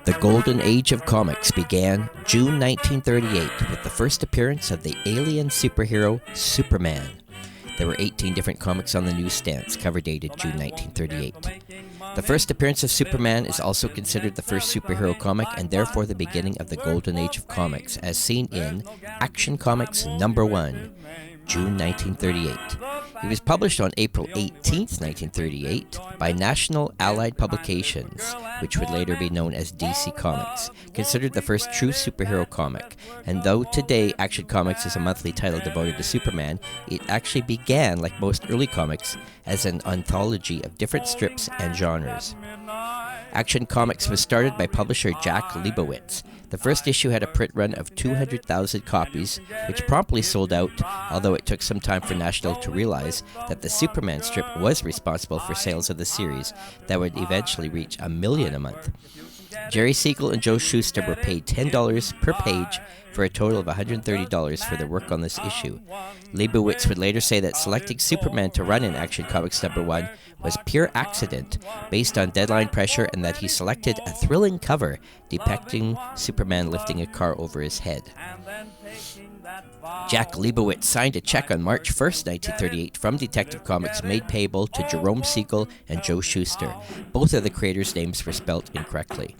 The Golden Age of Comics began June 1938 with the first appearance of the alien superhero Superman. There were 18 different comics on the newsstands, cover dated June 1938. The first appearance of Superman is also considered the first superhero comic and therefore the beginning of the Golden Age of Comics, as seen in Action Comics #1, June 1938. It was published on April 18, 1938 by National Allied Publications, which would later be known as DC Comics, considered the first true superhero comic. And though today Action Comics is a monthly title devoted to Superman, it actually began, like most early comics, as an anthology of different strips and genres. Action Comics was started by publisher Jack Leibowitz. The first issue had a print run of 200,000 copies, which promptly sold out, although it took some time for National to realize that the Superman strip was responsible for sales of the series that would eventually reach 1 million a month. Jerry Siegel and Joe Shuster were paid $10 per page for a total of $130 for their work on this issue. Leibowitz would later say that selecting Superman to run in Action Comics #1 was pure accident, based on deadline pressure, and that he selected a thrilling cover depicting Superman lifting a car over his head. Jack Leibowitz signed a check on March 1st, 1938 from Detective Comics made payable to Jerome Siegel and Joe Shuster. Both of the creators' names were spelt incorrectly.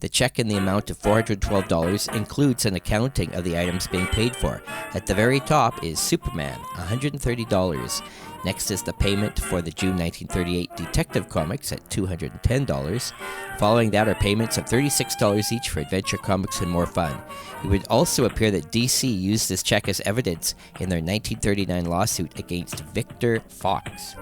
The check in the amount of $412 includes an accounting of the items being paid for. At the very top is Superman, $130. Next is the payment for the June 1938 Detective Comics at $210. Following that are payments of $36 each for Adventure Comics and More Fun. It would also appear that DC used this check as evidence in their 1939 lawsuit against Victor Fox.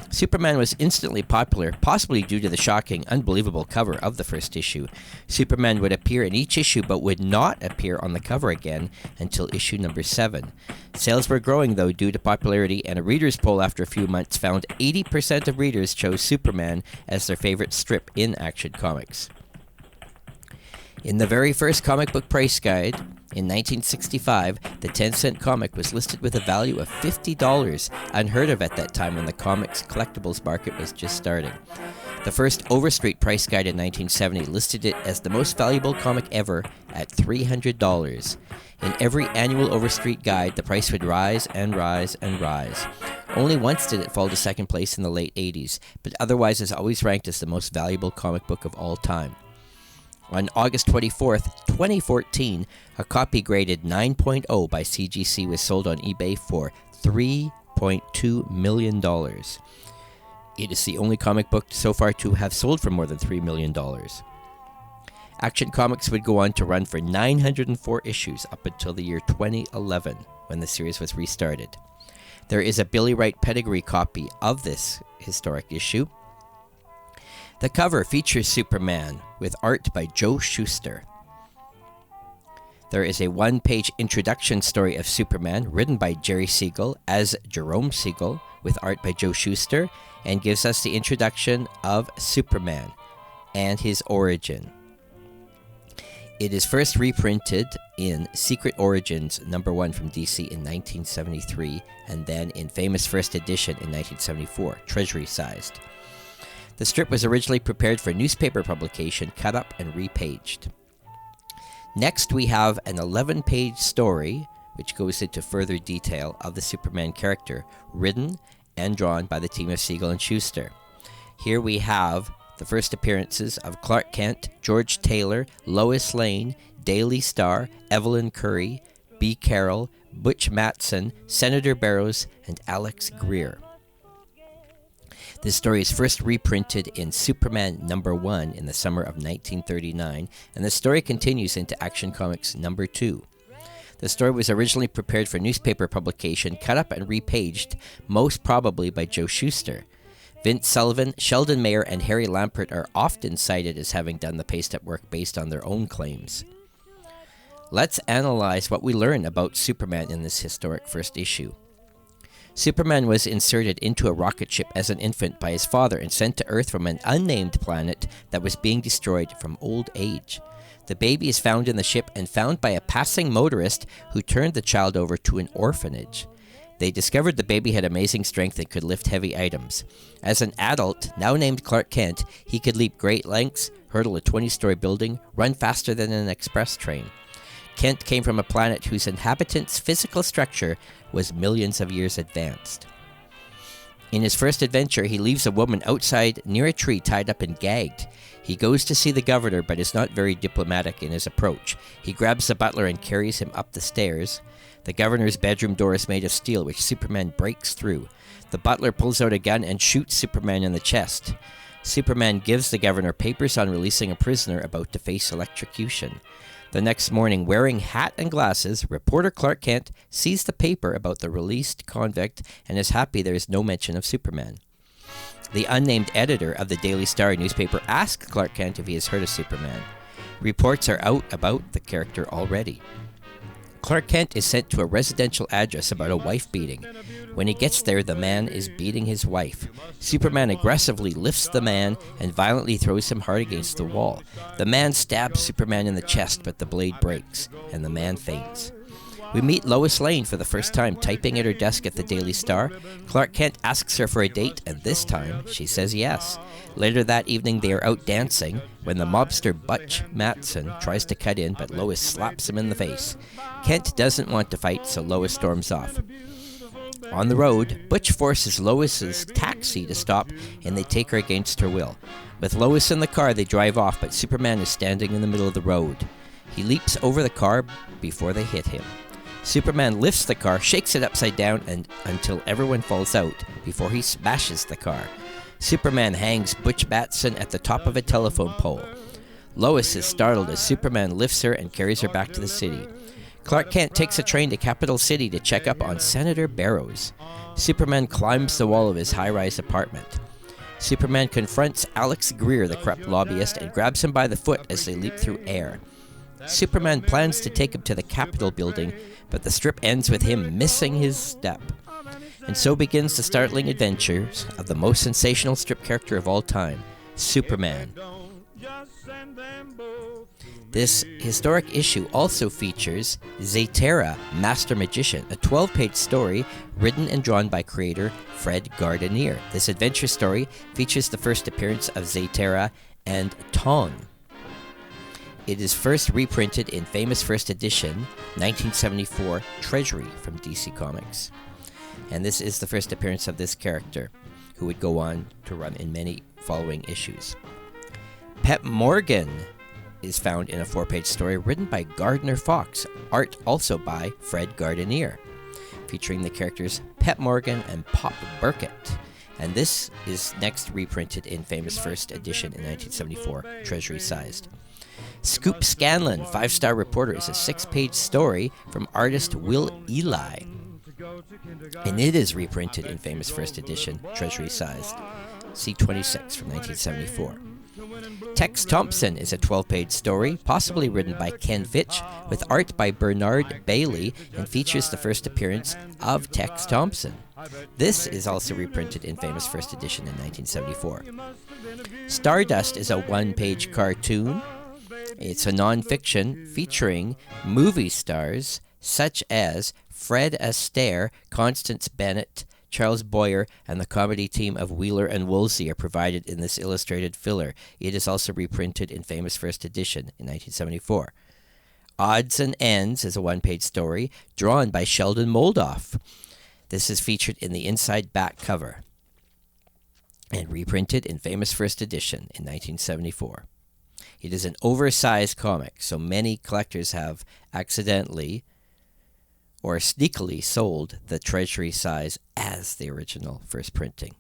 Superman was instantly popular, possibly due to the shocking, unbelievable cover of the first issue. Superman would appear in each issue but would not appear on the cover again until issue number 7. Sales were growing, though, due to popularity, and a readers' poll after a few months found 80% of readers chose Superman as their favorite strip in Action Comics. In the very first comic book price guide, in 1965, the 10-cent comic was listed with a value of $50, unheard of at that time when the comics collectibles market was just starting. The first Overstreet price guide in 1970 listed it as the most valuable comic ever at $300. In every annual Overstreet guide, the price would rise and rise and rise. Only once did it fall to second place in the late 80s, but otherwise is always ranked as the most valuable comic book of all time. On August 24th, 2014, a copy graded 9.0 by CGC was sold on eBay for $3.2 million. It is the only comic book so far to have sold for more than $3 million. Action Comics would go on to run for 904 issues up until the year 2011, when the series was restarted. There is a Billy Wright pedigree copy of this historic issue. The cover features Superman with art by Joe Shuster. There is a one-page introduction story of Superman written by Jerry Siegel as Jerome Siegel with art by Joe Shuster, and gives us the introduction of Superman and his origin. It is first reprinted in Secret Origins #1 from DC in 1973, and then in Famous First Edition in 1974, treasury-sized. The strip was originally prepared for newspaper publication, cut up and repaged. Next, we have an 11-page story, which goes into further detail of the Superman character, written and drawn by the team of Siegel and Shuster. Here we have the first appearances of Clark Kent, George Taylor, Lois Lane, Daily Star, Evelyn Curry, B. Carroll, Butch Matson, Senator Barrows, and Alex Greer. This story is first reprinted in Superman #1 in the summer of 1939, and the story continues into Action Comics #2. The story was originally prepared for newspaper publication, cut up and repaged, most probably by Joe Shuster. Vince Sullivan, Sheldon Mayer, and Harry Lampert are often cited as having done the paste-up work based on their own claims. Let's analyze what we learn about Superman in this historic first issue. Superman was inserted into a rocket ship as an infant by his father and sent to Earth from an unnamed planet that was being destroyed from old age. The baby is found in the ship and found by a passing motorist who turned the child over to an orphanage. They discovered the baby had amazing strength and could lift heavy items. As an adult, now named Clark Kent, he could leap great lengths, hurdle a 20-story building, run faster than an express train. Kent came from a planet whose inhabitants' physical structure was millions of years advanced. In his first adventure, he leaves a woman outside near a tree tied up and gagged. He goes to see the governor, but is not very diplomatic in his approach. He grabs the butler and carries him up the stairs. The governor's bedroom door is made of steel, which Superman breaks through. The butler pulls out a gun and shoots Superman in the chest. Superman gives the governor papers on releasing a prisoner about to face electrocution. The next morning, wearing hat and glasses, reporter Clark Kent sees the paper about the released convict and is happy there is no mention of Superman. The unnamed editor of the Daily Star newspaper asks Clark Kent if he has heard of Superman. Reports are out about the character already. Clark Kent is sent to a residential address about a wife beating. When he gets there, the man is beating his wife. Superman aggressively lifts the man and violently throws him hard against the wall. The man stabs Superman in the chest, but the blade breaks, and the man faints. We meet Lois Lane for the first time, typing at her desk at the Daily Star. Clark Kent asks her for a date, and this time, she says yes. Later that evening, they are out dancing when the mobster Butch Matson tries to cut in, but Lois slaps him in the face. Kent doesn't want to fight, so Lois storms off. On the road, Butch forces Lois's taxi to stop, and they take her against her will. With Lois in the car, they drive off, but Superman is standing in the middle of the road. He leaps over the car before they hit him. Superman lifts the car, shakes it upside down until everyone falls out before he smashes the car. Superman hangs Butch Matson at the top of a telephone pole. Lois is startled as Superman lifts her and carries her back to the city. Clark Kent takes a train to Capital City to check up on Senator Barrows. Superman climbs the wall of his high-rise apartment. Superman confronts Alex Greer, the corrupt lobbyist, and grabs him by the foot as they leap through air. Superman plans to take him to the Capitol building, but the strip ends with him missing his step. And so begins the startling adventures of the most sensational strip character of all time, Superman. This historic issue also features Zaytera, Master Magician, a 12-page story written and drawn by creator Fred Gardenier. This adventure story features the first appearance of Zaytera and Tong. It is first reprinted in Famous First Edition, 1974, Treasury from DC Comics. And this is the first appearance of this character, who would go on to run in many following issues. Pep Morgan is found in a 4-page story written by Gardner Fox, art also by Fred Gardenier, featuring the characters Pep Morgan and Pop Burkett. And this is next reprinted in Famous First Edition in 1974, Treasury-sized. Scoop Scanlon, 5-star reporter, is a 6-page story from artist Will Eli. And it is reprinted in Famous First Edition, Treasury-sized. C26 from 1974. Tex Thompson is a 12-page story, possibly written by Ken Fitch, with art by Bernard Bailey, and features the first appearance of Tex Thompson. This is also reprinted in Famous First Edition in 1974. Stardust is a 1-page cartoon. It's a non-fiction featuring movie stars such as Fred Astaire, Constance Bennett, Charles Boyer, and the comedy team of Wheeler and Woolsey are provided in this illustrated filler. It is also reprinted in Famous First Edition in 1974. Odds and Ends is a 1-page story drawn by Sheldon Moldoff. This is featured in the inside back cover and reprinted in Famous First Edition in 1974. It is an oversized comic, so many collectors have accidentally or sneakily sold the Treasury size as the original first printing.